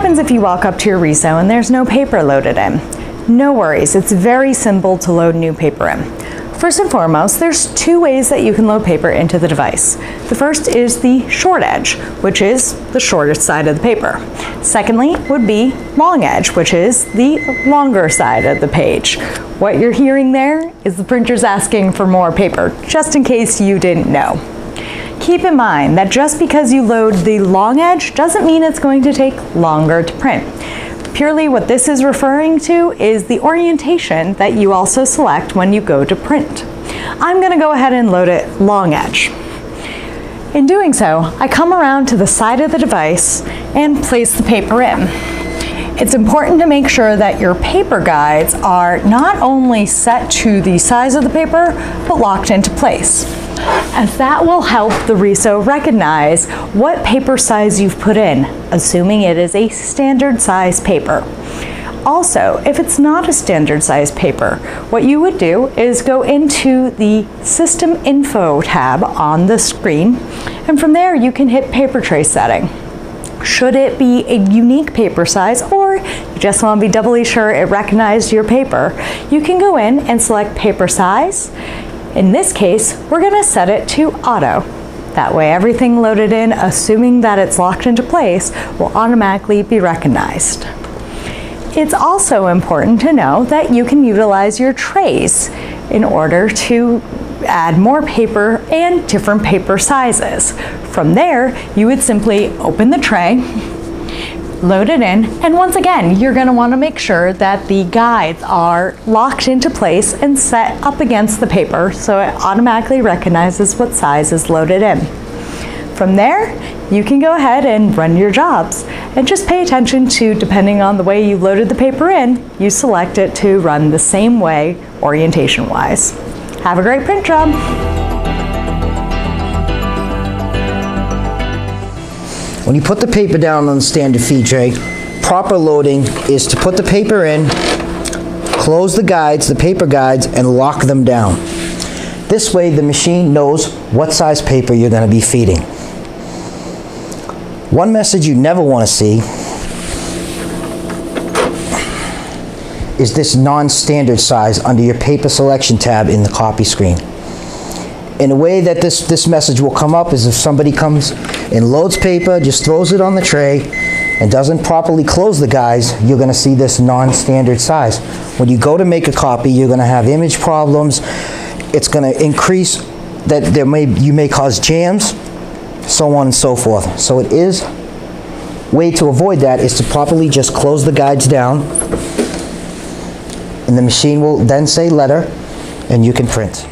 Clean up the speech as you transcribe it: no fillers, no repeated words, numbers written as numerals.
happens if you walk up to your Riso and there's no paper loaded in? No worries, it's very simple to load new paper in. First and foremost, there's two ways that you can load paper into the device. The first is the short edge, which is the shortest side of the paper. Secondly would be long edge, which is the longer side of the page. What you're hearing there is the printer's asking for more paper, just in case you didn't know. Keep in mind that just because you load the long edge doesn't mean it's going to take longer to print. Purely what this is referring to is the orientation that you also select when you go to print. I'm going to go ahead and load it long edge. In doing so, I come around to the side of the device and place the paper in. It's important to make sure that your paper guides are not only set to the size of the paper, but locked into place, as that will help the Riso recognize what paper size you've put in, assuming it is a standard size paper. Also, if it's not a standard size paper, what you would do is go into the System Info tab on the screen, and from there you can hit paper tray setting. Should it be a unique paper size, or you just want to be doubly sure it recognized your paper, you can go in and select paper size. In this case, we're going to set it to auto. That way everything loaded in, assuming that it's locked into place, will automatically be recognized. It's also important to know that you can utilize your trays in order to add more paper and different paper sizes. From there, you would simply open the tray, load it in, and once again, you're going to want to make sure that the guides are locked into place and set up against the paper so it automatically recognizes what size is loaded in. From there, you can go ahead and run your jobs, and just pay attention to, depending on the way you loaded the paper in, you select it to run the same way orientation-wise. Have a great print job! When you put the paper down on the standard feed tray, proper loading is to put the paper in, close the guides, the paper guides, and lock them down. This way the machine knows what size paper you're going to be feeding. One message you never want to see is this non-standard size under your paper selection tab in the copy screen. In a way that this message will come up is if somebody comes and loads paper, just throws it on the tray, and doesn't properly close the guides, you're going to see this non-standard size. When you go to make a copy, you're going to have image problems. It's going to increase that you may cause jams, so on and so forth. So it is way to avoid that is to properly just close the guides down, and the machine will then say letter, and you can print.